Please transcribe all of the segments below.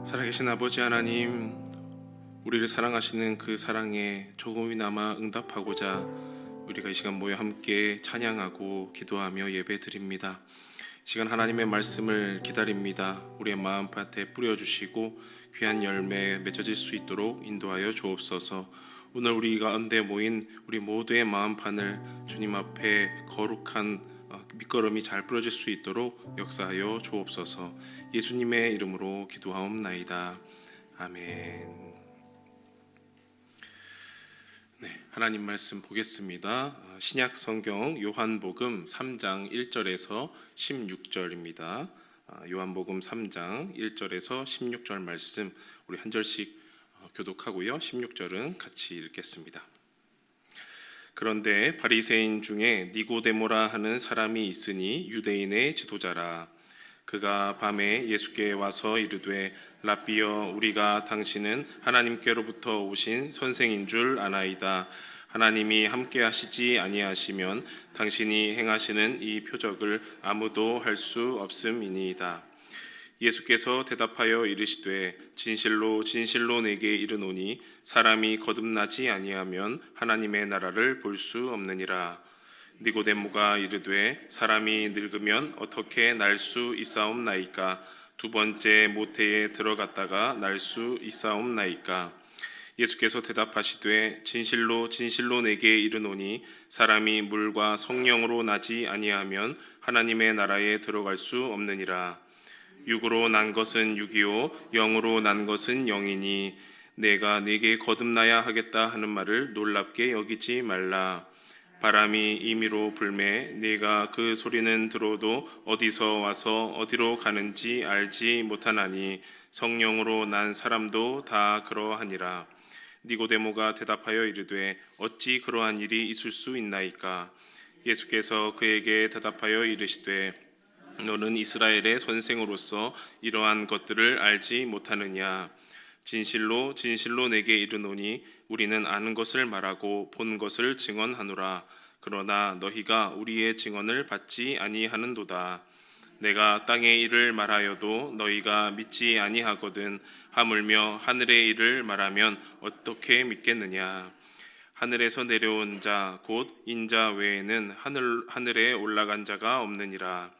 살아계신 아버지 하나님, 우리를 사랑하시는 그 사랑에 조금이나마 응답하고자 우리가 이 시간 모여 함께 찬양하고 기도하며 예배드립니다. 이 시간 하나님의 말씀을 기다립니다. 우리의 마음밭에 뿌려주시고 귀한 열매 맺어질 수 있도록 인도하여 주옵소서. 오늘 우리 가운데 모인 우리 모두의 마음판을 주님 앞에 거룩한 밑거름이 잘 뿌려질 수 있도록 역사하여 주옵소서. 예수님의 이름으로 기도하옵나이다. 아멘. 네, 하나님 말씀 보겠습니다. 신약 성경 요한복음 3장 1절에서 16절입니다. 요한복음 3장 1절에서 16절 말씀 우리 한 절씩 교독하고요. 16절은 같이 읽겠습니다. 그런데 바리새인 중에 니고데모라 하는 사람이 있으니 유대인의 지도자라. 그가 밤에 예수께 와서 이르되 랍비여, 우리가 당신은 하나님께로부터 오신 선생인 줄 아나이다. 하나님이 함께 하시지 아니하시면 당신이 행하시는 이 표적을 아무도 할 수 없음이니이다. 예수께서 대답하여 이르시되 진실로 진실로 내게 이르노니 사람이 거듭나지 아니하면 하나님의 나라를 볼 수 없느니라. 니고데모가 이르되 사람이 늙으면 어떻게 날 수 있사옵나이까? 두 번째 모태에 들어갔다가 날 수 있사옵나이까? 예수께서 대답하시되 진실로 진실로 내게 이르노니 사람이 물과 성령으로 나지 아니하면 하나님의 나라에 들어갈 수 없느니라. 육으로 난 것은 육이요 영으로 난 것은 영이니 내가 네게 거듭나야 하겠다 하는 말을 놀랍게 여기지 말라. 바람이 임의로 불매 네가 그 소리는 들어도 어디서 와서 어디로 가는지 알지 못하나니 성령으로 난 사람도 다 그러하니라. 니고데모가 대답하여 이르되 어찌 그러한 일이 있을 수 있나이까? 예수께서 그에게 대답하여 이르시되 너는 이스라엘의 선생으로서 이러한 것들을 알지 못하느냐? 진실로 진실로 내게 이르노니 우리는 아는 것을 말하고 본 것을 증언하노라. 그러나 너희가 우리의 증언을 받지 아니하는도다. 내가 땅의 일을 말하여도 너희가 믿지 아니하거든. 하물며 하늘의 일을 말하면 어떻게 믿겠느냐? 하늘에서 내려온 자 곧 인자 외에는 하늘에 올라간 자가 없느니라.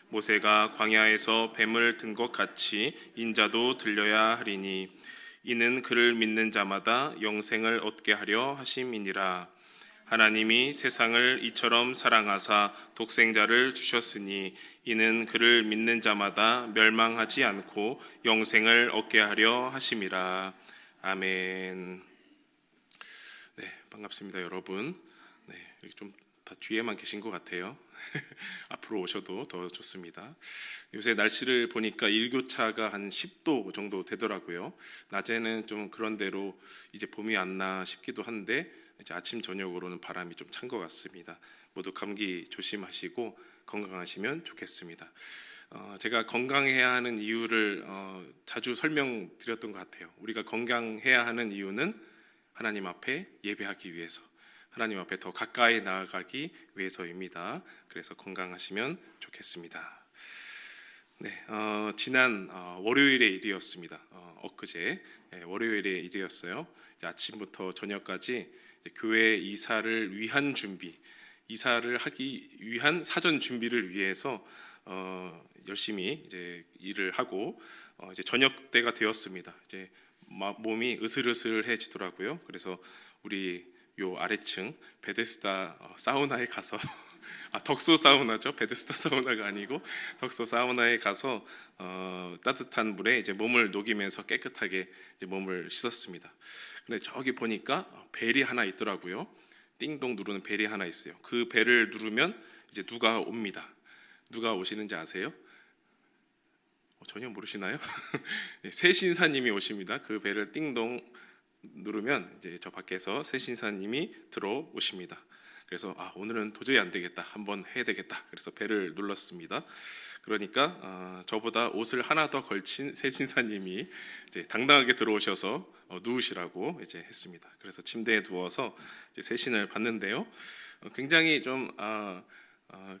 모세가 광야에서 뱀을 든 것 같이 인자도 들려야 하리니 이는 그를 믿는 자마다 영생을 얻게 하려 하심이니라. 하나님이 세상을 이처럼 사랑하사 독생자를 주셨으니 이는 그를 믿는 자마다 멸망하지 않고 영생을 얻게 하려 하심이라. 아멘. 네, 반갑습니다, 여러분. 네, 좀 다 뒤에만 계신 것 같아요. 앞으로 오셔도 더 좋습니다. 요새 날씨를 보니까 일교차가 한 10도 정도 되더라고요. 낮에는 좀 그런 대로 이제 봄이 왔나 싶기도 한데 이제 아침 저녁으로는 바람이 좀 찬 것 같습니다. 모두 감기 조심하시고 건강하시면 좋겠습니다. 제가 건강해야 하는 이유를 자주 설명드렸던 것 같아요. 우리가 건강해야 하는 이유는 하나님 앞에 예배하기 위해서, 하나님 앞에 더 가까이 나아가기 위해서입니다. 그래서 건강하시면 좋겠습니다. 네, 지난 월요일의 일이었습니다. 엊그제 월요일의 일이었어요. 이제 아침부터 저녁까지 이제 교회 이사를 위한 준비, 이사를 하기 위한 사전 준비를 위해서 열심히 이제 일을 하고 이제 저녁 때가 되었습니다. 이제 몸이 으슬으슬해지더라고요. 그래서 우리 요 아래층 베데스다 사우나에 가서 덕소 사우나죠. 베데스다 사우나가 아니고 덕소 사우나에 가서 따뜻한 물에 이제 몸을 녹이면서 깨끗하게 이제 몸을 씻었습니다. 근데 저기 보니까 벨이 하나 있더라고요. 띵동 누르는 벨이 하나 있어요. 그 벨을 누르면 이제 누가 옵니다. 누가 오시는지 아세요? 전혀 모르시나요? 새신사님이 오십니다. 그 벨을 띵동 누르면 이제 저 밖에서 새신사님이 들어오십니다. 그래서 오늘은 도저히 안 되겠다, 한번 해야 되겠다. 그래서 벨을 눌렀습니다. 그러니까 저보다 옷을 하나 더 걸친 새신사님이 이제 당당하게 들어오셔서 누우시라고 이제 했습니다. 그래서 침대에 누워서 이제 새신을 봤는데요. 굉장히 좀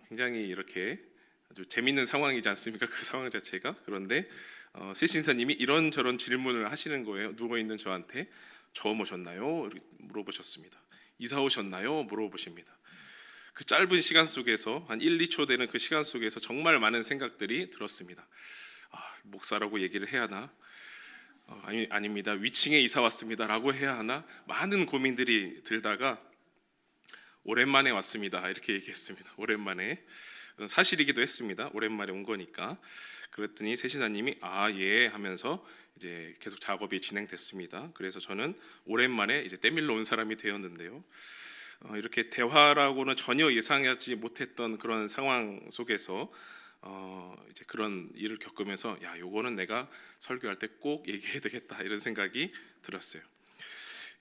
굉장히 이렇게 아주 재밌는 상황이지 않습니까? 그 상황 자체가. 그런데 세신사님이 이런저런 질문을 하시는 거예요. 누워 있는 저한테 처음 오셨나요? 이렇게 물어보셨습니다. 이사 오셨나요? 물어보십니다. 그 짧은 시간 속에서 한 1, 2초 되는 그 시간 속에서 정말 많은 생각들이 들었습니다. 목사라고 얘기를 해야 하나? 아닙니다. 위층에 이사 왔습니다라고 해야 하나? 많은 고민들이 들다가 오랜만에 왔습니다. 이렇게 얘기했습니다. 오랜만에. 사실이기도 했습니다. 오랜만에 온 거니까. 그랬더니 세신사님이 예 하면서 이제 계속 작업이 진행됐습니다. 그래서 저는 오랜만에 이제 때밀러 온 사람이 되었는데요. 이렇게 대화라고는 전혀 예상하지 못했던 그런 상황 속에서 이제 그런 일을 겪으면서 요거는 내가 설교할 때 꼭 얘기해야 되겠다 이런 생각이 들었어요.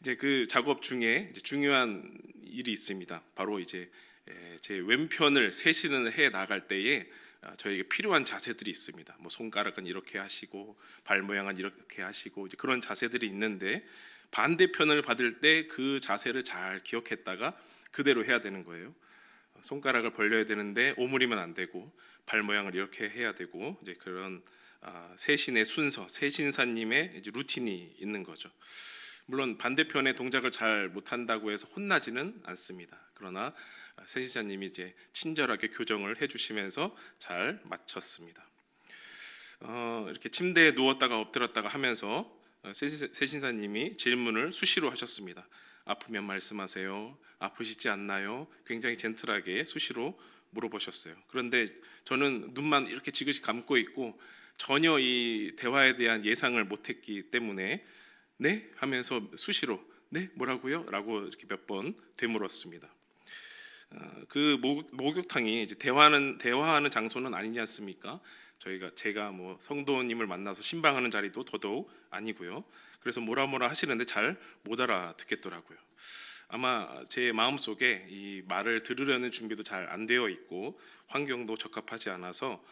이제 그 작업 중에 이제 중요한 일이 있습니다. 바로 이제 제 왼편을 세신을 해 나갈 때에 저에게 필요한 자세들이 있습니다. 뭐 손가락은 이렇게 하시고 발 모양은 이렇게 하시고 이제 그런 자세들이 있는데 반대편을 받을 때 그 자세를 잘 기억했다가 그대로 해야 되는 거예요. 손가락을 벌려야 되는데 오므리면 안 되고 발 모양을 이렇게 해야 되고 이제 그런 세신의 순서, 세신사님의 이제 루틴이 있는 거죠. 물론 반대편의 동작을 잘 못한다고 해서 혼나지는 않습니다. 그러나 세신사님이 이제 친절하게 교정을 해주시면서 잘 마쳤습니다. 이렇게 침대에 누웠다가 엎드렸다가 하면서 세신사님이 질문을 수시로 하셨습니다. 아프면 말씀하세요. 아프시지 않나요? 굉장히 젠틀하게 수시로 물어보셨어요. 그런데 저는 눈만 이렇게 지그시 감고 있고 전혀 이 대화에 대한 예상을 못했기 때문에 네? 하면서 수시로 네? 뭐라고요? 라고 이렇게 몇 번 되물었습니다. 그 목욕탕이 이제 대화하는 장소는 아니지 않습니까? 제가 뭐 성도님을 만나서 신방하는 자리도 더더욱 아니고요. 그래서 뭐라 하시는데 잘 못 알아듣겠더라고요. 아마 제 마음속에 이 말을 들으려는 준비도 잘 안 되어 있고 환경도 적합하지 않아서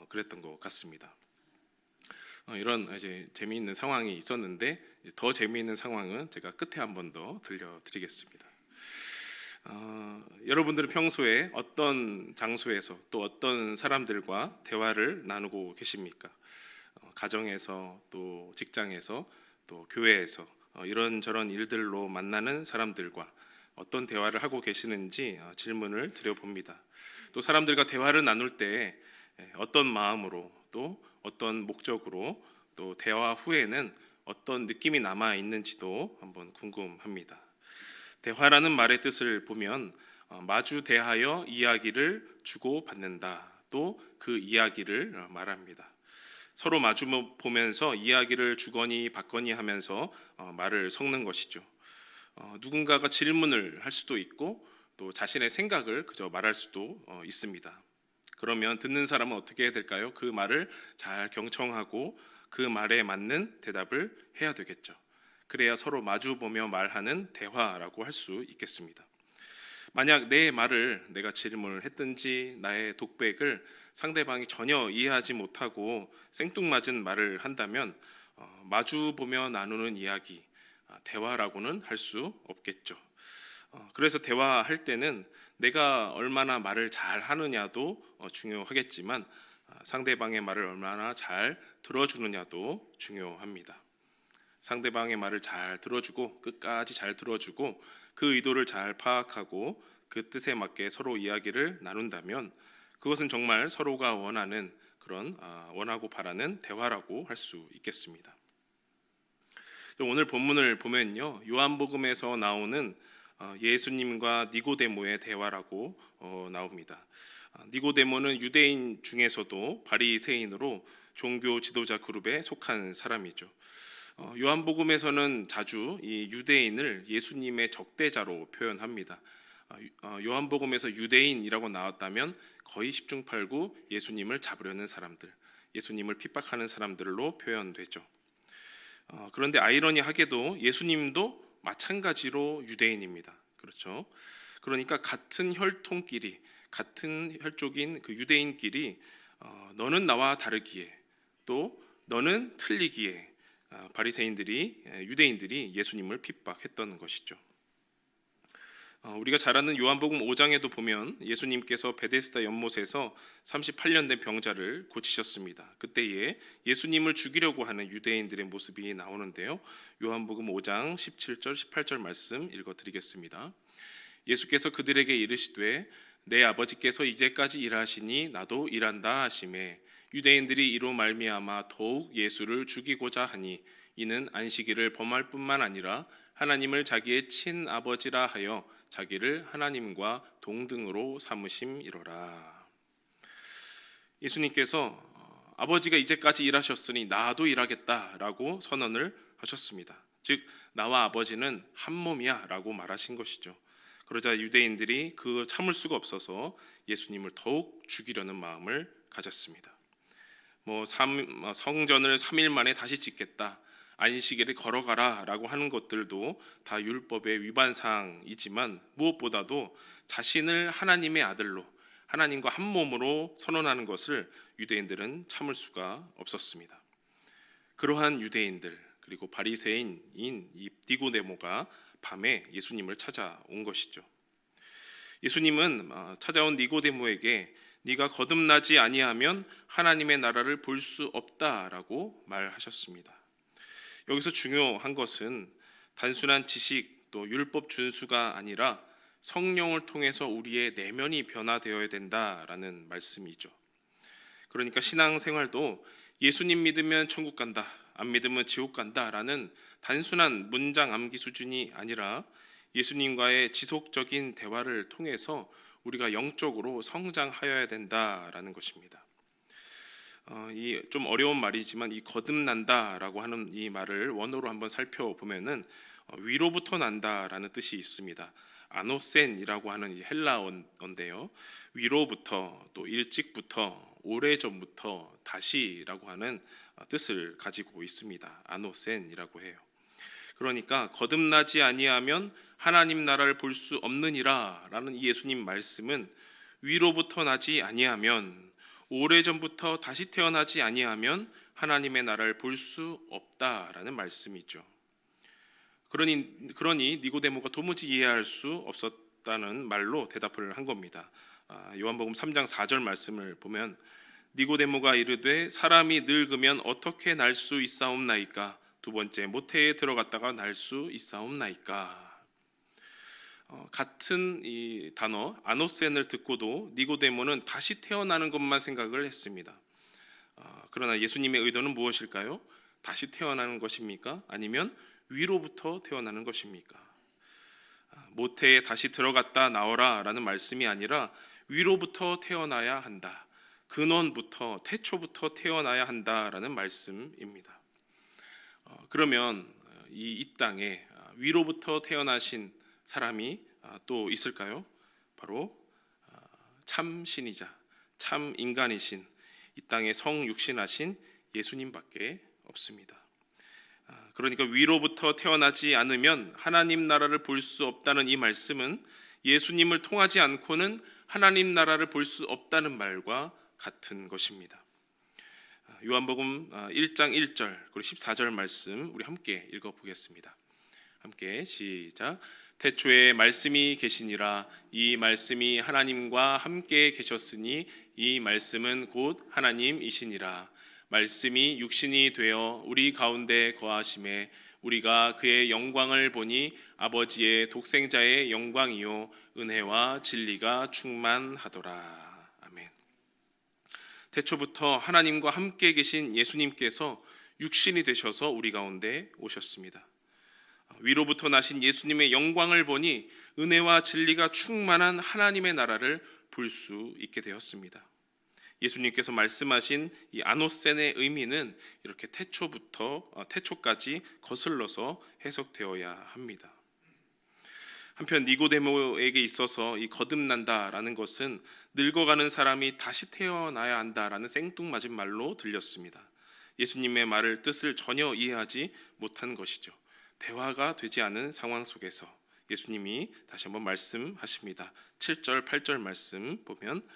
그랬던 것 같습니다. 이런 이제 재미있는 상황이 있었는데 더 재미있는 상황은 제가 끝에 한 번 더 들려드리겠습니다. 여러분들은 평소에 어떤 장소에서 또 어떤 사람들과 대화를 나누고 계십니까? 가정에서 또 직장에서 또 교회에서 이런저런 일들로 만나는 사람들과 어떤 대화를 하고 계시는지 질문을 드려봅니다. 또 사람들과 대화를 나눌 때 어떤 마음으로 또 어떤 목적으로 또 대화 후에는 어떤 느낌이 남아 있는지도 한번 궁금합니다. 대화라는 말의 뜻을 보면 마주 대하여 이야기를 주고받는다. 또 그 이야기를 말합니다. 서로 마주 보면서 이야기를 주거니 받거니 하면서 말을 섞는 것이죠. 누군가가 질문을 할 수도 있고 또 자신의 생각을 그저 말할 수도 있습니다. 그러면 듣는 사람은 어떻게 해야 될까요? 그 말을 잘 경청하고 그 말에 맞는 대답을 해야 되겠죠. 그래야 서로 마주보며 말하는 대화라고 할 수 있겠습니다. 만약 내 말을 내가 질문을 했든지 나의 독백을 상대방이 전혀 이해하지 못하고 생뚱맞은 말을 한다면 마주보며 나누는 이야기, 대화라고는 할 수 없겠죠. 그래서 대화할 때는 내가 얼마나 말을 잘 하느냐도 중요하겠지만 상대방의 말을 얼마나 잘 들어주느냐도 중요합니다. 상대방의 말을 잘 들어주고 끝까지 잘 들어주고 그 의도를 잘 파악하고 그 뜻에 맞게 서로 이야기를 나눈다면 그것은 정말 서로가 원하는 그런 원하고 바라는 대화라고 할 수 있겠습니다. 오늘 본문을 보면요, 요한복음에서 나오는 예수님과 니고데모의 대화라고 나옵니다. 니고데모는 유대인 중에서도 바리새인으로 종교 지도자 그룹에 속한 사람이죠. 요한복음에서는 자주 이 유대인을 예수님의 적대자로 표현합니다. 요한복음에서 유대인이라고 나왔다면 거의 10중 8구 예수님을 잡으려는 사람들, 예수님을 핍박하는 사람들로 표현되죠. 그런데 아이러니하게도 예수님도 마찬가지로 유대인입니다. 그렇죠? 그러니까 같은 혈통끼리, 같은 혈족인 그 유대인끼리 너는 나와 다르기에 또 너는 틀리기에 바리새인들이 유대인들이 예수님을 핍박했던 것이죠. 우리가 잘 아는 요한복음 5장에도 보면 예수님께서 베데스다 연못에서 38년 된 병자를 고치셨습니다. 그때에 예수님을 죽이려고 하는 유대인들의 모습이 나오는데요. 요한복음 5장 17절 18절 말씀 읽어드리겠습니다. 예수께서 그들에게 이르시되 내 아버지께서 이제까지 일하시니 나도 일한다 하시매 유대인들이 이로 말미암아 더욱 예수를 죽이고자 하니 이는 안식일을 범할 뿐만 아니라 하나님을 자기의 친아버지라 하여 자기를 하나님과 동등으로 삼으심이로라. 예수님께서 아버지가 이제까지 일하셨으니 나도 일하겠다라고 선언을 하셨습니다. 즉 나와 아버지는 한 몸이야 라고 말하신 것이죠. 그러자 유대인들이 그 참을 수가 없어서 예수님을 더욱 죽이려는 마음을 가졌습니다. 성전을 3일 만에 다시 짓겠다, 안식일에 걸어가라 라고 하는 것들도 다 율법의 위반사항이지만 무엇보다도 자신을 하나님의 아들로 하나님과 한 몸으로 선언하는 것을 유대인들은 참을 수가 없었습니다. 그러한 유대인들 그리고 바리새인인 이 니고데모가 밤에 예수님을 찾아온 것이죠. 예수님은 찾아온 니고데모에게 네가 거듭나지 아니하면 하나님의 나라를 볼 수 없다라고 말하셨습니다. 여기서 중요한 것은 단순한 지식 또 율법 준수가 아니라 성령을 통해서 우리의 내면이 변화되어야 된다라는 말씀이죠. 그러니까 신앙생활도 예수님 믿으면 천국 간다, 안 믿으면 지옥 간다라는 단순한 문장 암기 수준이 아니라 예수님과의 지속적인 대화를 통해서 우리가 영적으로 성장하여야 된다라는 것입니다. 이 좀 어려운 말이지만 이 거듭난다라고 하는 이 말을 원어로 한번 살펴보면은 위로부터 난다라는 뜻이 있습니다. 아노센이라고 하는 이 헬라어인데요. 위로부터 또 일찍부터 오래전부터 다시라고 하는 뜻을 가지고 있습니다. 아노센이라고 해요. 그러니까 거듭나지 아니하면 하나님 나라를 볼 수 없느니라라는 이 예수님 말씀은 위로부터 나지 아니하면 오래전부터 다시 태어나지 아니하면 하나님의 나라를 볼 수 없다라는 말씀이죠. 그러니 니고데모가 도무지 이해할 수 없었다는 말로 대답을 한 겁니다. 요한복음 3장 4절 말씀을 보면 니고데모가 이르되 사람이 늙으면 어떻게 날 수 있사옵나이까? 두 번째 모태에 들어갔다가 날 수 있사옵나이까? 같은 이 단어 아노센을 듣고도 니고데모는 다시 태어나는 것만 생각을 했습니다. 그러나 예수님의 의도는 무엇일까요? 다시 태어나는 것입니까? 아니면 위로부터 태어나는 것입니까? 모태에 다시 들어갔다 나오라 라는 말씀이 아니라 위로부터 태어나야 한다, 근원부터 태초부터 태어나야 한다라는 말씀입니다. 그러면 이 땅에 위로부터 태어나신 사람이 또 있을까요? 바로 참 신이자 참 인간이신 이 땅에 성육신하신 예수님밖에 없습니다. 그러니까 위로부터 태어나지 않으면 하나님 나라를 볼 수 없다는 이 말씀은 예수님을 통하지 않고는 하나님 나라를 볼 수 없다는 말과 같은 것입니다. 요한복음 1장 1절 그리고 14절 말씀 우리 함께 읽어보겠습니다. 함께 시작. 태초에 말씀이 계시니라. 이 말씀이 하나님과 함께 계셨으니 이 말씀은 곧 하나님이시니라. 말씀이 육신이 되어 우리 가운데 거하심에 우리가 그의 영광을 보니 아버지의 독생자의 영광이요 은혜와 진리가 충만하더라. 아멘. 태초부터 하나님과 함께 계신 예수님께서 육신이 되셔서 우리 가운데 오셨습니다. 위로부터 나신 예수님의 영광을 보니 은혜와 진리가 충만한 하나님의 나라를 볼 수 있게 되었습니다. 예수님께서 말씀하신 이 아노센의 의미는 이렇게 태초까지 거슬러서 해석되어야 합니다. 한편 니고데모에게 있어서 이 거듭난다라는 것은 늙어가는 사람이 다시 태어나야 한다라는 생뚱맞은 말로 들렸습니다. 예수님의 말을 뜻을 전혀 이해하지 못한 것이죠. 대화가 되지 않은 상황 속에서 예수님이 다시 한번 말씀하십니다. 7절 8절 말씀 보면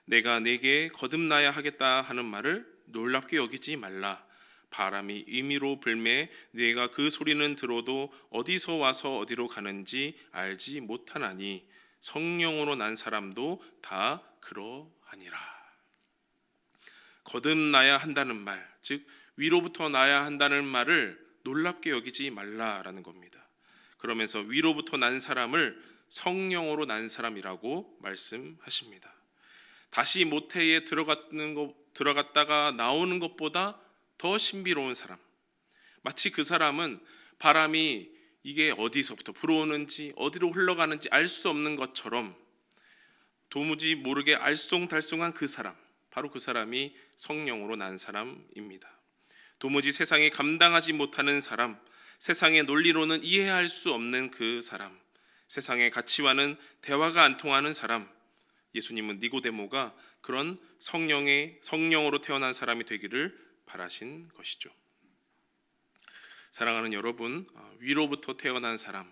내가 네게 거듭나야 하겠다 하는 말을 놀랍게 여기지 말라. 바람이 임의로 불매 네가 그 소리는 들어도 어디서 와서 어디로 가는지 알지 못하나니 성령으로 난 사람도 다 그러하니라. 거듭나야 한다는 말, 즉 위로부터 나야 한다는 말을 놀랍게 여기지 말라라는 겁니다. 그러면서 위로부터 난 사람을 성령으로 난 사람이라고 말씀하십니다. 다시 모태에 들어갔다가 나오는 것보다 더 신비로운 사람, 마치 그 사람은 바람이 이게 어디서부터 불어오는지 어디로 흘러가는지 알 수 없는 것처럼 도무지 모르게 알쏭달쏭한 그 사람, 바로 그 사람이 성령으로 난 사람입니다. 도무지 세상에 감당하지 못하는 사람, 세상의 논리로는 이해할 수 없는 그 사람, 세상의 가치와는 대화가 안 통하는 사람, 예수님은 니고데모가 그런 성령으로 태어난 사람이 되기를 바라신 것이죠. 사랑하는 여러분, 위로부터 태어난 사람,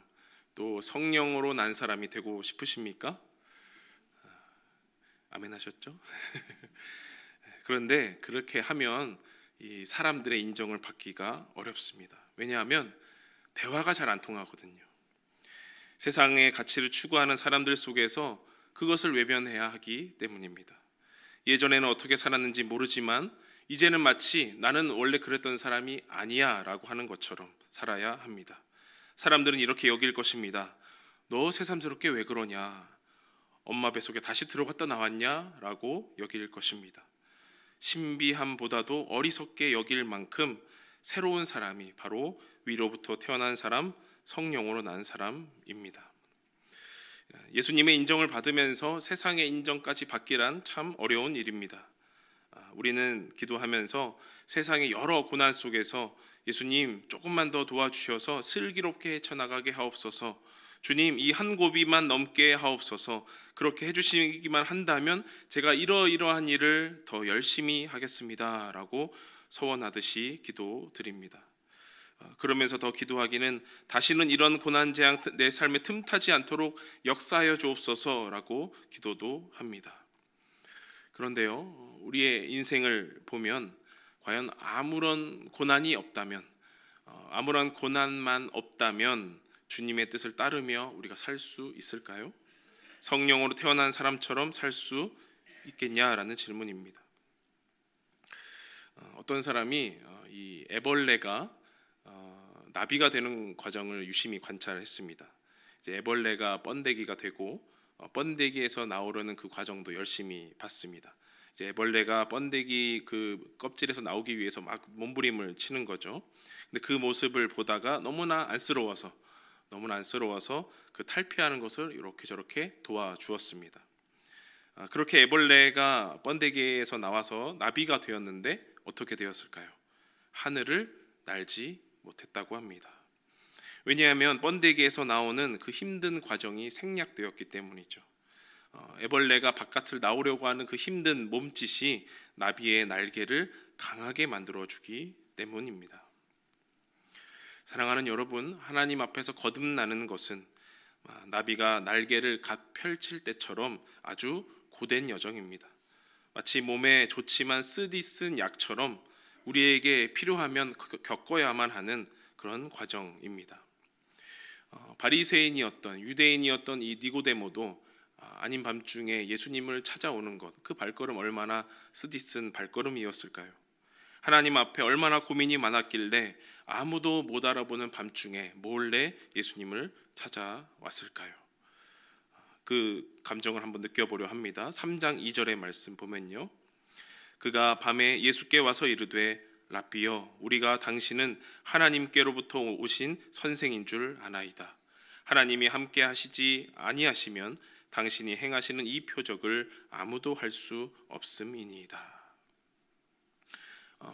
또 성령으로 난 사람이 되고 싶으십니까? 아멘 하셨죠? 그런데 그렇게 하면 이 사람들의 인정을 받기가 어렵습니다. 왜냐하면 대화가 잘 안 통하거든요. 세상의 가치를 추구하는 사람들 속에서 그것을 외면해야 하기 때문입니다. 예전에는 어떻게 살았는지 모르지만 이제는 마치 나는 원래 그랬던 사람이 아니야 라고 하는 것처럼 살아야 합니다. 사람들은 이렇게 여길 것입니다. 너 새삼스럽게 왜 그러냐? 엄마 뱃속에 다시 들어갔다 나왔냐? 라고 여길 것입니다. 신비함보다도 어리석게 여길 만큼 새로운 사람이 바로 위로부터 태어난 사람, 성령으로 난 사람입니다. 예수님의 인정을 받으면서 세상의 인정까지 받기란 참 어려운 일입니다. 우리는 기도하면서 세상의 여러 고난 속에서 예수님 조금만 더 도와주셔서 슬기롭게 헤쳐나가게 하옵소서, 주님 이 한 고비만 넘게 하옵소서, 그렇게 해주시기만 한다면 제가 이러이러한 일을 더 열심히 하겠습니다 라고 서원하듯이 기도드립니다. 그러면서 더 기도하기는 다시는 이런 고난 재앙 내 삶에 틈타지 않도록 역사하여 주옵소서라고 기도도 합니다. 그런데요, 우리의 인생을 보면 과연 아무런 고난이 없다면, 아무런 고난만 없다면 주님의 뜻을 따르며 우리가 살 수 있을까요? 성령으로 태어난 사람처럼 살 수 있겠냐라는 질문입니다. 어떤 사람이 이 애벌레가 나비가 되는 과정을 유심히 관찰했습니다. 이제 애벌레가 번데기가 되고 번데기에서 나오려는 그 과정도 열심히 봤습니다. 이제 애벌레가 번데기 그 껍질에서 나오기 위해서 막 몸부림을 치는 거죠. 근데 그 모습을 보다가 너무나 안쓰러워서 그 탈피하는 것을 이렇게 저렇게 도와주었습니다. 그렇게 애벌레가 번데기에서 나와서 나비가 되었는데 어떻게 되었을까요? 하늘을 날지 못했다고 합니다. 왜냐하면 번데기에서 나오는 그 힘든 과정이 생략되었기 때문이죠. 애벌레가 바깥을 나오려고 하는 그 힘든 몸짓이 나비의 날개를 강하게 만들어주기 때문입니다. 사랑하는 여러분, 하나님 앞에서 거듭나는 것은 나비가 날개를 펼칠 때처럼 아주 고된 여정입니다. 마치 몸에 좋지만 쓰디쓴 약처럼 우리에게 필요하면 겪어야만 하는 그런 과정입니다. 바리새인이었던 유대인이었던 이 니고데모도 아닌 밤중에 예수님을 찾아오는 것, 그 발걸음 얼마나 쓰디쓴 발걸음이었을까요? 하나님 앞에 얼마나 고민이 많았길래 아무도 못 알아보는 밤중에 몰래 예수님을 찾아왔을까요? 그 감정을 한번 느껴보려 합니다. 3장 2절의 말씀 보면요, 그가 밤에 예수께 와서 이르되 라삐여, 우리가 당신은 하나님께로부터 오신 선생인 줄 아나이다. 하나님이 함께 하시지 아니하시면 당신이 행하시는 이 표적을 아무도 할 수 없음이니이다.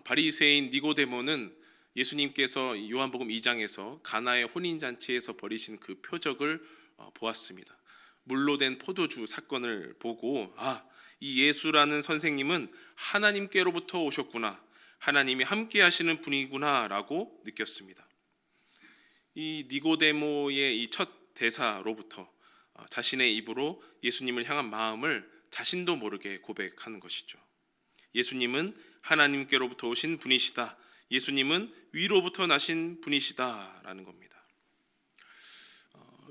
바리새인 니고데모는 예수님께서 요한복음 2장에서 가나의 혼인잔치에서 벌이신 그 표적을 보았습니다. 물로 된 포도주 사건을 보고 이 예수라는 선생님은 하나님께로부터 오셨구나, 하나님이 함께 하시는 분이구나 라고 느꼈습니다. 이 니고데모의 이 첫 대사로부터 자신의 입으로 예수님을 향한 마음을 자신도 모르게 고백하는 것이죠. 예수님은 하나님께로부터 오신 분이시다. 예수님은 위로부터 나신 분이시다라는 겁니다.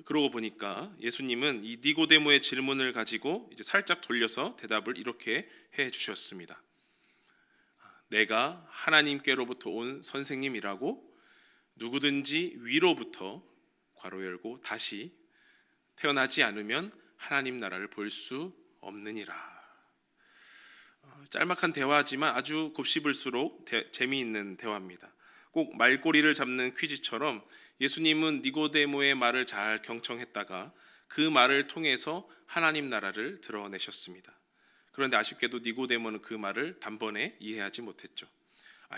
그러고 보니까 예수님은 이 니고데모의 질문을 가지고 이제 살짝 돌려서 대답을 이렇게 해 주셨습니다. 내가 하나님께로부터 온 선생님이라고 누구든지 위로부터 괄호 열고 다시 태어나지 않으면 하나님 나라를 볼 수 없느니라. 짤막한 대화지만 아주 곱씹을수록 재미있는 대화입니다. 꼭 말꼬리를 잡는 퀴즈처럼 예수님은 니고데모의 말을 잘 경청했다가 그 말을 통해서 하나님 나라를 드러내셨습니다. 그런데 아쉽게도 니고데모는 그 말을 단번에 이해하지 못했죠.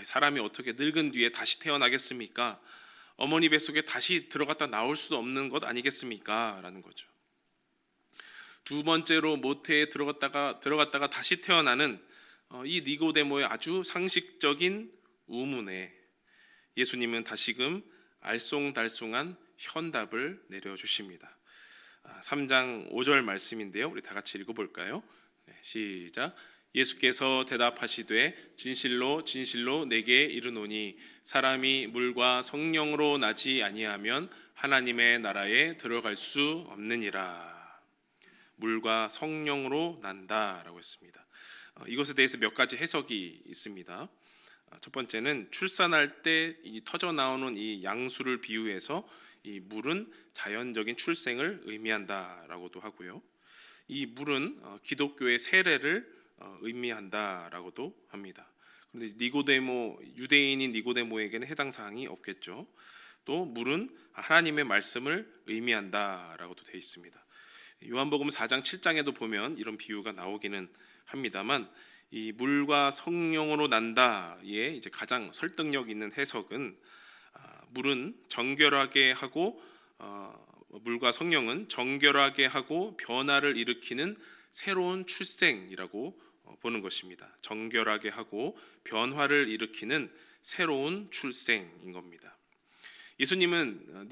사람이 어떻게 늙은 뒤에 다시 태어나겠습니까? 어머니 뱃속에 다시 들어갔다 나올 수 없는 것 아니겠습니까? 라는 거죠. 두 번째로 모태에 들어갔다가 다시 태어나는 이 니고데모의 아주 상식적인 우문에 예수님은 다시금 알쏭달쏭한 현답을 내려주십니다. 3장 5절 말씀인데요. 우리 다 같이 읽어볼까요? 시작. 예수께서 대답하시되 진실로 진실로 내게 이르노니 사람이 물과 성령으로 나지 아니하면 하나님의 나라에 들어갈 수 없느니라. 물과 성령으로 난다라고 했습니다. 이것에 대해서 몇 가지 해석이 있습니다. 첫 번째는 출산할 때 이 터져 나오는 이 양수를 비유해서 이 물은 자연적인 출생을 의미한다라고도 하고요. 이 물은 기독교의 세례를 의미한다라고도 합니다. 그런데 유대인인 니고데모에게는 해당 사항이 없겠죠. 또 물은 하나님의 말씀을 의미한다라고도 되어 있습니다. 요한복음 4장 7장에도 보면 이런 비유가 나오기는 합니다만 이 물과 성령으로 난다의 이제 가장 설득력 있는 해석은 물은 정결하게 하고 물과 성령은 정결하게 하고 변화를 일으키는 새로운 출생이라고 보는 것입니다. 정결하게 하고 변화를 일으키는 새로운 출생인 겁니다. 예수님은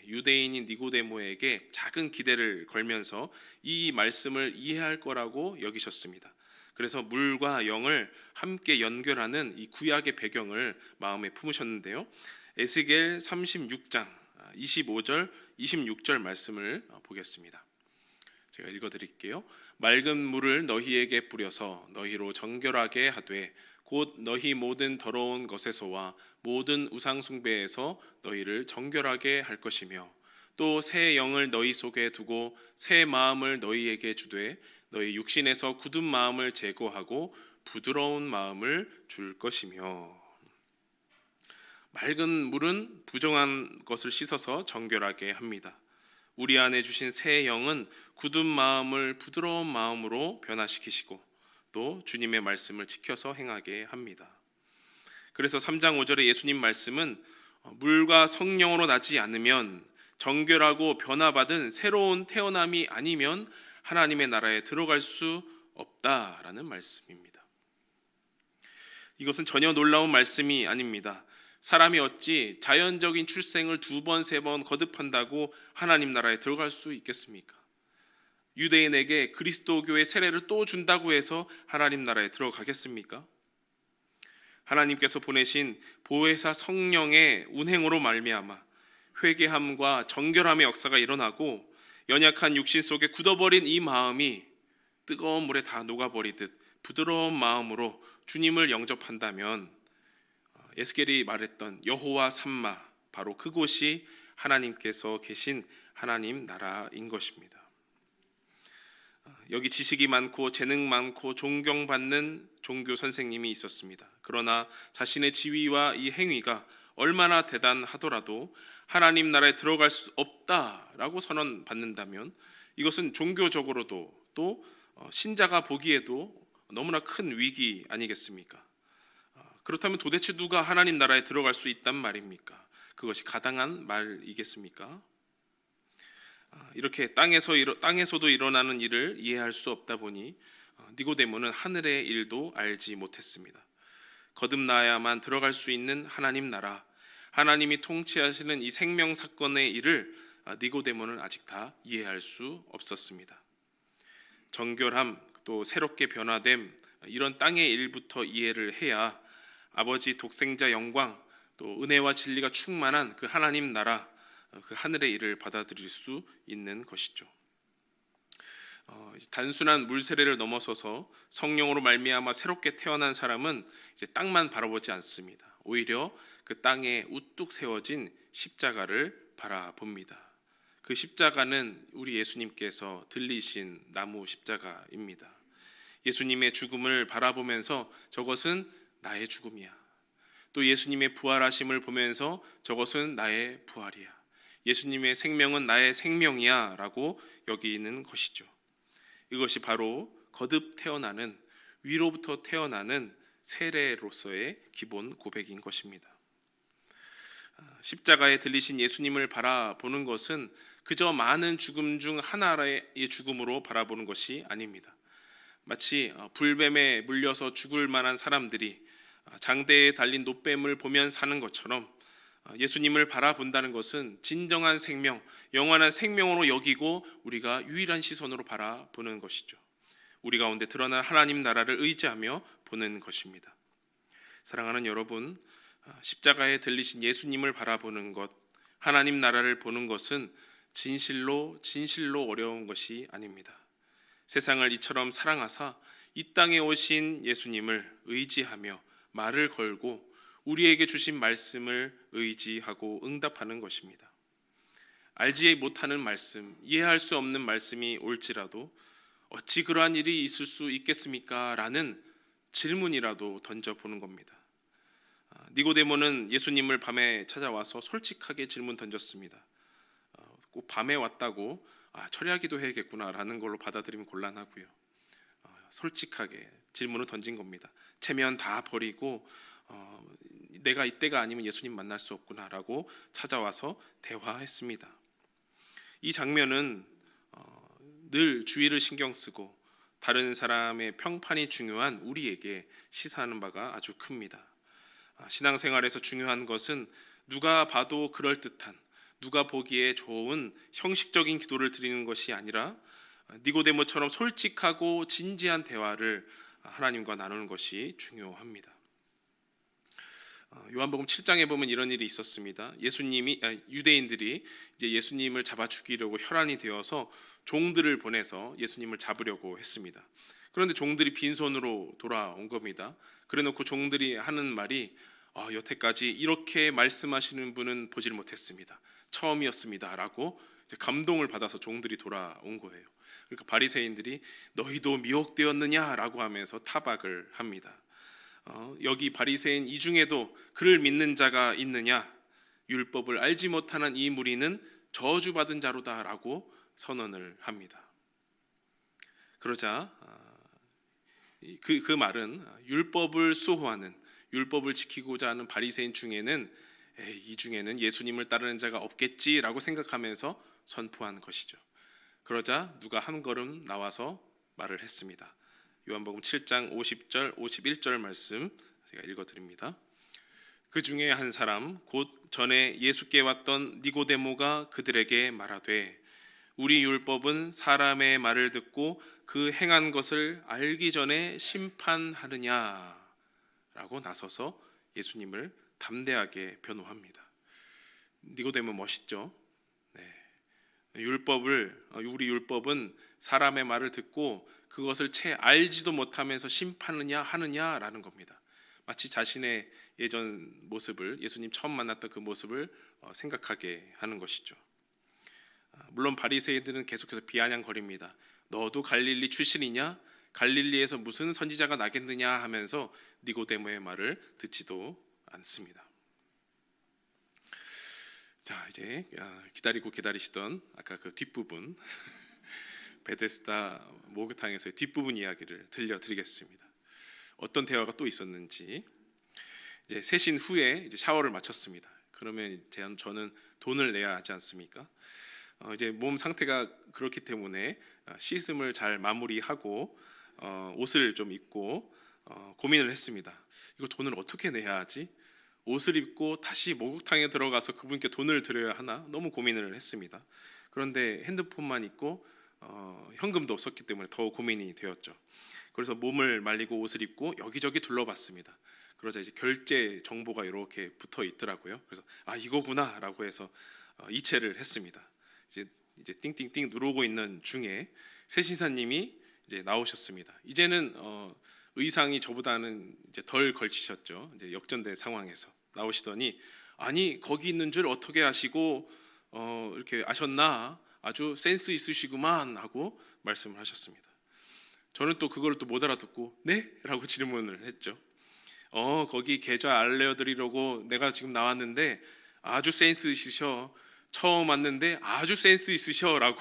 유대인인 니고데모에게 작은 기대를 걸면서 이 말씀을 이해할 거라고 여기셨습니다. 그래서 물과 영을 함께 연결하는 이 구약의 배경을 마음에 품으셨는데요. 에스겔 36장 25절 26절 말씀을 보겠습니다. 제가 읽어드릴게요. 맑은 물을 너희에게 뿌려서 너희로 정결하게 하되 곧 너희 모든 더러운 것에서와 모든 우상 숭배에서 너희를 정결하게 할 것이며 또 새 영을 너희 속에 두고 새 마음을 너희에게 주되 너희 육신에서 굳은 마음을 제거하고 부드러운 마음을 줄 것이며. 맑은 물은 부정한 것을 씻어서 정결하게 합니다. 우리 안에 주신 새 영은 굳은 마음을 부드러운 마음으로 변화시키시고 또 주님의 말씀을 지켜서 행하게 합니다. 그래서 3장 5절의 예수님 말씀은 물과 성령으로 나지 않으면 정결하고 변화받은 새로운 태어남이 아니면 하나님의 나라에 들어갈 수 없다라는 말씀입니다. 이것은 전혀 놀라운 말씀이 아닙니다. 사람이 어찌 자연적인 출생을 2번, 3번 거듭한다고 하나님 나라에 들어갈 수 있겠습니까? 유대인에게 그리스도교의 세례를 또 준다고 해서 하나님 나라에 들어가겠습니까? 하나님께서 보내신 보혜사 성령의 운행으로 말미암아 회개함과 정결함의 역사가 일어나고 연약한 육신 속에 굳어버린 이 마음이 뜨거운 물에 다 녹아버리듯 부드러운 마음으로 주님을 영접한다면 에스겔이 말했던 여호와 삼마, 바로 그곳이 하나님께서 계신 하나님 나라인 것입니다. 여기 지식이 많고 재능 많고 존경받는 종교 선생님이 있었습니다. 그러나 자신의 지위와 이 행위가 얼마나 대단하더라도 하나님 나라에 들어갈 수 없다라고 선언받는다면 이것은 종교적으로도 또 신자가 보기에도 너무나 큰 위기 아니겠습니까? 그렇다면 도대체 누가 하나님 나라에 들어갈 수 있단 말입니까? 그것이 가당한 말이겠습니까? 이렇게 땅에서도 일어나는 일을 이해할 수 없다 보니 니고데모는 하늘의 일도 알지 못했습니다. 거듭나야만 들어갈 수 있는 하나님 나라, 하나님이 통치하시는 이 생명 사건의 일을 니고데모는 아직 다 이해할 수 없었습니다. 정결함, 또 새롭게 변화됨, 이런 땅의 일부터 이해를 해야 아버지 독생자 영광, 또 은혜와 진리가 충만한 그 하나님 나라, 그 하늘의 일을 받아들일 수 있는 것이죠. 단순한 물 세례를 넘어서서 성령으로 말미암아 새롭게 태어난 사람은 이제 땅만 바라보지 않습니다. 오히려 그 땅에 우뚝 세워진 십자가를 바라봅니다. 그 십자가는 우리 예수님께서 들리신 나무 십자가입니다. 예수님의 죽음을 바라보면서 저것은 나의 죽음이야. 또 예수님의 부활하심을 보면서 저것은 나의 부활이야. 예수님의 생명은 나의 생명이야 라고 여기는 것이죠. 이것이 바로 거듭 태어나는, 위로부터 태어나는 세례로서의 기본 고백인 것입니다. 십자가에 들리신 예수님을 바라보는 것은 그저 많은 죽음 중 하나의 죽음으로 바라보는 것이 아닙니다. 마치 불뱀에 물려서 죽을 만한 사람들이 장대에 달린 노뱀을 보면 사는 것처럼 예수님을 바라본다는 것은 진정한 생명, 영원한 생명으로 여기고 우리가 유일한 시선으로 바라보는 것이죠. 우리 가운데 드러난 하나님 나라를 의지하며 보는 것입니다. 사랑하는 여러분, 십자가에 들리신 예수님을 바라보는 것, 하나님 나라를 보는 것은 진실로 어려운 것이 아닙니다. 세상을 이처럼 사랑하사 이 땅에 오신 예수님을 의지하며 말을 걸고 우리에게 주신 말씀을 의지하고 응답하는 것입니다. 알지 못하는 말씀, 이해할 수 없는 말씀이 올지라도 어찌 그러한 일이 있을 수 있겠습니까? 라는 질문이라도 던져보는 겁니다. 니고데모는 예수님을 밤에 찾아와서 솔직하게 질문 던졌습니다. 꼭 밤에 왔다고 처리하기도 해야겠구나 라는 걸로 받아들이면 곤란하고요. 솔직하게 질문을 던진 겁니다. 체면 다 버리고 내가 이때가 아니면 예수님 만날 수 없구나 라고 찾아와서 대화했습니다. 이 장면은 늘 주의를 신경 쓰고 다른 사람의 평판이 중요한 우리에게 시사하는 바가 아주 큽니다. 신앙생활에서 중요한 것은 누가 봐도 그럴듯한, 누가 보기에 좋은 형식적인 기도를 드리는 것이 아니라 니고데모처럼 솔직하고 진지한 대화를 하나님과 나누는 것이 중요합니다. 요한복음 7장에 보면 이런 일이 있었습니다. 유대인들이 이제 예수님을 잡아 죽이려고 혈안이 되어서 종들을 보내서 예수님을 잡으려고 했습니다. 그런데 종들이 빈손으로 돌아온 겁니다. 그래놓고 종들이 하는 말이 여태까지 이렇게 말씀하시는 분은 보질 못했습니다. 처음이었습니다. 라고 감동을 받아서 종들이 돌아온 거예요. 그러니까 바리새인들이 너희도 미혹되었느냐라고 하면서 타박을 합니다. 여기 바리새인 이 중에도 그를 믿는 자가 있느냐? 율법을 알지 못하는 이 무리는 저주받은 자로다라고 선언을 합니다. 그러자 그 말은 율법을 수호하는, 율법을 지키고자 하는 바리새인 중에는 이 중에는 예수님을 따르는 자가 없겠지라고 생각하면서 선포한 것이죠. 그러자 누가 한 걸음 나와서 말을 했습니다. 요한복음 7장 50절 51절 말씀 제가 읽어드립니다. 그 중에 한 사람 곧 전에 예수께 왔던 니고데모가 그들에게 말하되 우리 율법은 사람의 말을 듣고 그 행한 것을 알기 전에 심판하느냐라고 나서서 예수님을 담대하게 변호합니다. 니고데모 멋있죠? 우리 율법은 사람의 말을 듣고 그것을 채 알지도 못하면서 심판하느냐라는 겁니다. 마치 자신의 예전 모습을, 예수님 처음 만났던 그 모습을 생각하게 하는 것이죠. 물론 바리새인들은 계속해서 비아냥거립니다. 너도 갈릴리 출신이냐? 갈릴리에서 무슨 선지자가 나겠느냐 하면서 니고데모의 말을 듣지도 않습니다. 자, 이제 기다리시던 아까 그 뒷부분 베데스다 목욕탕에서의 뒷부분 이야기를 들려드리겠습니다. 어떤 대화가 또 있었는지. 이제 세신 후에 이제 샤워를 마쳤습니다. 그러면 저는 돈을 내야 하지 않습니까? 이제 몸 상태가 그렇기 때문에 씻음을 잘 마무리하고 옷을 좀 입고 고민을 했습니다. 이거 돈을 어떻게 내야 하지? 옷을 입고 다시 목욕탕에 들어가서 그분께 돈을 드려야 하나? 너무 고민을 했습니다. 그런데 핸드폰만 있고 현금도 없었기 때문에 더 고민이 되었죠. 그래서 몸을 말리고 옷을 입고 여기저기 둘러봤습니다. 그러자 이제 결제 정보가 이렇게 붙어 있더라고요. 그래서 이거구나라고 해서 이체를 했습니다. 이제 띵띵띵 누르고 있는 중에 세신사님이 이제 나오셨습니다. 이제는 의상이 저보다는 이제 덜 걸치셨죠. 이제 역전된 상황에서 나오시더니 아니 거기 있는 줄 어떻게 아시고 이렇게 아셨나? 아주 센스 있으시구만 하고 말씀을 하셨습니다. 저는 또 그걸 또 못 알아듣고 네? 라고 질문을 했죠. 거기 계좌 알려드리려고 내가 지금 나왔는데 아주 센스 있으셔. 처음 왔는데 아주 센스 있으셔 라고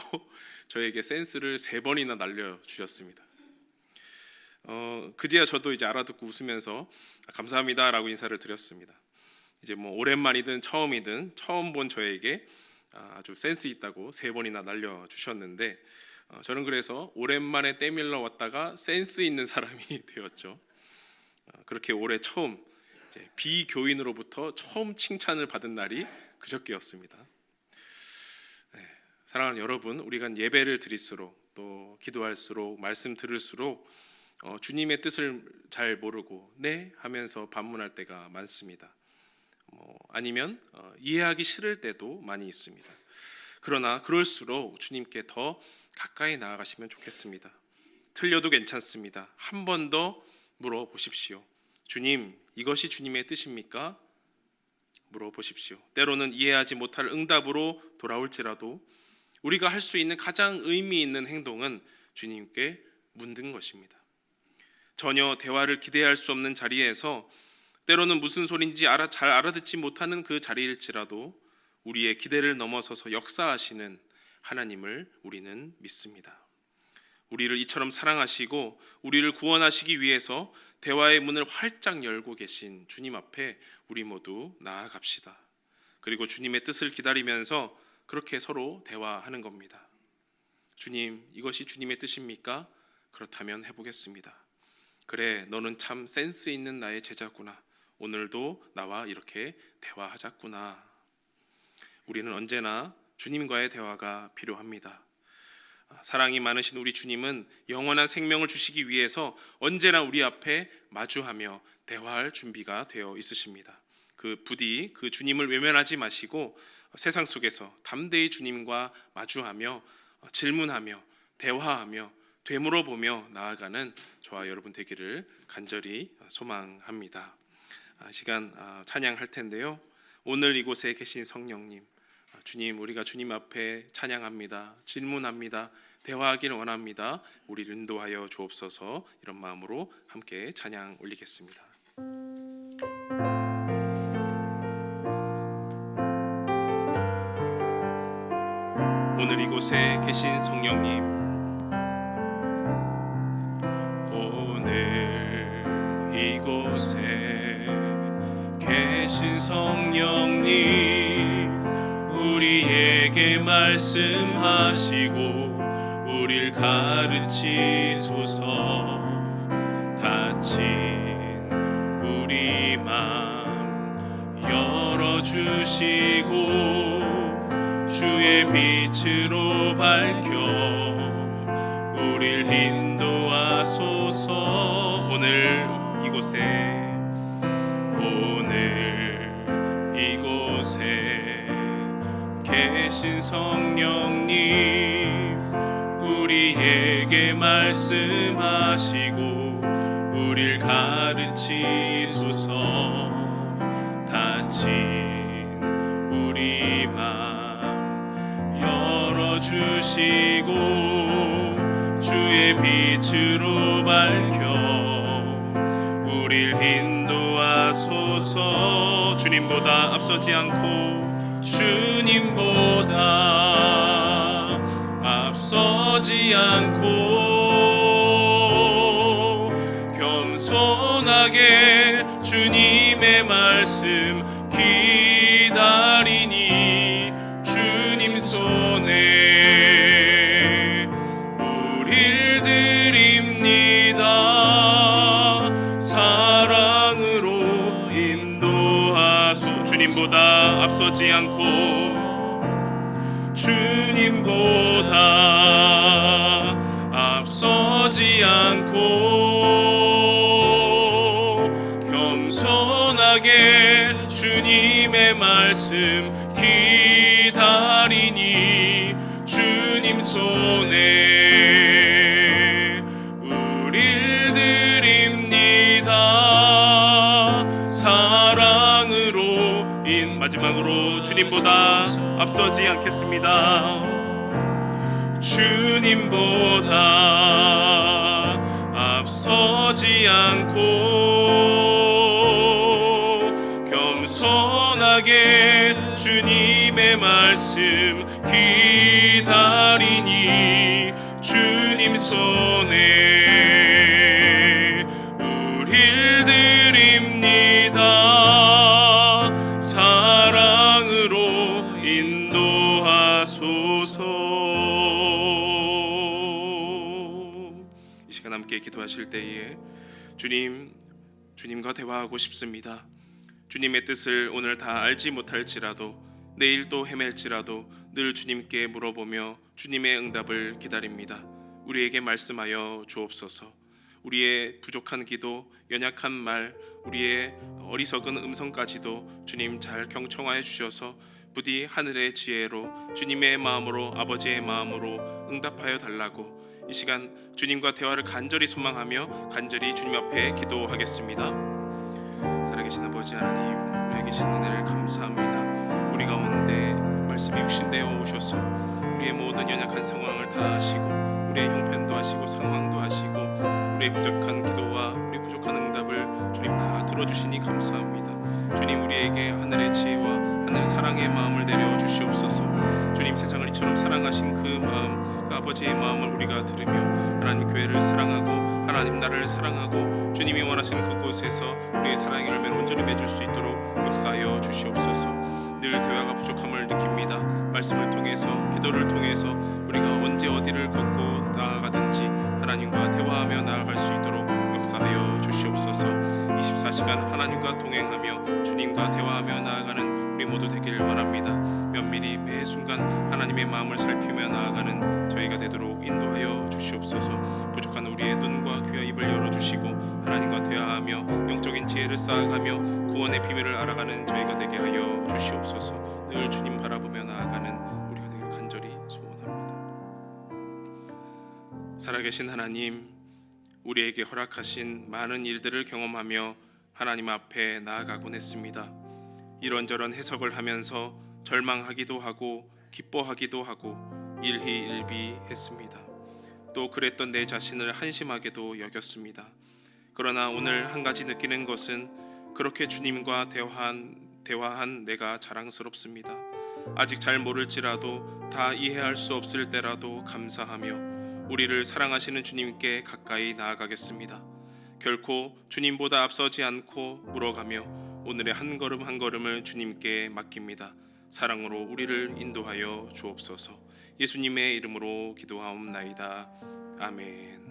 저에게 센스를 3번이나 날려주셨습니다. 그제야 저도 이제 알아듣고 웃으면서 감사합니다 라고 인사를 드렸습니다. 이제 뭐 오랜만이든 처음이든 처음 본 저에게 아주 센스 있다고 3번이나 날려주셨는데 저는 그래서 오랜만에 때밀러 왔다가 센스 있는 사람이 되었죠. 그렇게 올해 처음 이제 비교인으로부터 처음 칭찬을 받은 날이 그저께였습니다. 사랑하는 여러분, 우리가 예배를 드릴수록 또 기도할수록 말씀 들을수록 주님의 뜻을 잘 모르고 네 하면서 반문할 때가 많습니다. 아니면 이해하기 싫을 때도 많이 있습니다. 그러나 그럴수록 주님께 더 가까이 나아가시면 좋겠습니다. 틀려도 괜찮습니다. 한 번 더 물어보십시오. 주님, 이것이 주님의 뜻입니까? 물어보십시오. 때로는 이해하지 못할 응답으로 돌아올지라도 우리가 할 수 있는 가장 의미 있는 행동은 주님께 묻는 것입니다. 전혀 대화를 기대할 수 없는 자리에서 때로는 무슨 소린지 잘 알아듣지 못하는 그 자리일지라도 우리의 기대를 넘어서서 역사하시는 하나님을 우리는 믿습니다. 우리를 이처럼 사랑하시고 우리를 구원하시기 위해서 대화의 문을 활짝 열고 계신 주님 앞에 우리 모두 나아갑시다. 그리고 주님의 뜻을 기다리면서 그렇게 서로 대화하는 겁니다. 주님, 이것이 주님의 뜻입니까? 그렇다면 해보겠습니다. 그래, 너는 참 센스 있는 나의 제자구나. 오늘도 나와 이렇게 대화하자꾸나. 우리는 언제나 주님과의 대화가 필요합니다. 사랑이 많으신 우리 주님은 영원한 생명을 주시기 위해서 언제나 우리 앞에 마주하며 대화할 준비가 되어 있으십니다. 부디 그 주님을 외면하지 마시고 세상 속에서 담대히 주님과 마주하며 질문하며 대화하며 되물어보며 나아가는 저와 여러분 되기를 간절히 소망합니다. 시간 찬양할 텐데요. 오늘 이곳에 계신 성령님, 주님, 우리가 주님 앞에 찬양합니다. 질문합니다. 대화하기를 원합니다. 우리를 인도하여 주옵소서. 이런 마음으로 함께 찬양 올리겠습니다. 오늘 이곳에 계신 성령님, 오늘 이곳에 계신 성령님, 우리에게 말씀하시고 우릴 가르치소서. 닫힌 우리 맘 열어주시고 주의 빛으로 밝혀 우릴 인도하소서. 오늘 이곳에 계신 성령님, 우리에게 말씀하시고 우릴 가르치소서. 닫힌 우리 맘 열어주시고 주의 빛으로 밝혀 우릴 인도하소서. 주님보다 앞서지 않고 겸손하게 주님의 말씀 기다리니 주님 손에 우릴 드립니다. 사랑으로 인도하소. 주님보다 앞서지 않고 앞서지 않고 겸손 겸손하게 주님의 말씀 기다리니 주님 손에 우릴 드립니다. 사랑으로 마지막으로 주님보다 앞서지 않겠습니다. 주님보다 앞서지 않고 겸손하게 주님의 말씀 기다리니 주님 손에 우릴 드립니다. 사랑으로 인도하소서. 이 시간 함께 기도하실 때에 주님과 대화하고 싶습니다. 주님의 뜻을 오늘 다 알지 못할지라도 내일 또 헤맬지라도 늘 주님께 물어보며 주님의 응답을 기다립니다. 우리에게 말씀하여 주옵소서. 우리의 부족한 기도, 연약한 말, 우리의 어리석은 음성까지도 주님 잘 경청하여 주셔서 부디 하늘의 지혜로 주님의 마음으로 아버지의 마음으로 응답하여 달라고 이 시간 주님과 대화를 간절히 소망하며 간절히 주님 앞에 기도하겠습니다. 살아계신 아버지 하나님, 우리에게 주신 은혜를 감사합니다. 우리 가운데 말씀이 육신되어 오셔서 우리의 모든 연약한 상황을 다 아시고 우리의 형편도 하시고 상황도 하시고 우리의 부족한 기도와 우리의 부족한 응답을 주님 다 들어주시니 감사합니다. 주님, 우리에게 하늘의 지혜와 하늘 사랑의 마음을 내려 주시옵소서. 주님, 세상을 이처럼 사랑하신 그 마음, 그 아버지의 마음을 우리가 들으며 하나님 교회를 사랑하고 하나님 나라를 사랑하고 주님이 원하시는 그곳에서 우리의 사랑의 열매를 온전히 맺을 수 있도록 역사하여 주시옵소서. 늘 대화가 부족함을 느낍니다. 말씀을 통해서 기도를 통해서 우리가 언제 어디를 걷고 나아가든지 하나님과 대화하며 나아갈 수 있도록 역사하여 주시옵소서. 24시간 하나님과 동행하며 주님과 대화하며 나아가는 우리 모두 되기를 원합니다. 면밀히 매 순간 하나님의 마음을 살피며 나아가는 저희가 되도록 인도하여 주시옵소서. 부족한 우리의 눈과 귀와 입을 열어주시고 하나님과 대화하며 영적인 지혜를 쌓아가며 구원의 비밀을 알아가는 저희가 되게 하여 주시옵소서. 늘 주님 바라보며 나아가는 우리가 되기를 간절히 소원합니다. 살아계신 하나님, 우리에게 허락하신 많은 일들을 경험하며 하나님 앞에 나아가곤 했습니다. 이런저런 해석을 하면서 절망하기도 하고 기뻐하기도 하고 일희일비했습니다. 또 그랬던 내 자신을 한심하게도 여겼습니다. 그러나 오늘 한 가지 느끼는 것은 그렇게 주님과 대화한 내가 자랑스럽습니다. 아직 잘 모를지라도 다 이해할 수 없을 때라도 감사하며 우리를 사랑하시는 주님께 가까이 나아가겠습니다. 결코 주님보다 앞서지 않고 물어가며 오늘의 한 걸음 한 걸음을 주님께 맡깁니다. 사랑으로 우리를 인도하여 주옵소서. 예수님의 이름으로 기도하옵나이다. 아멘.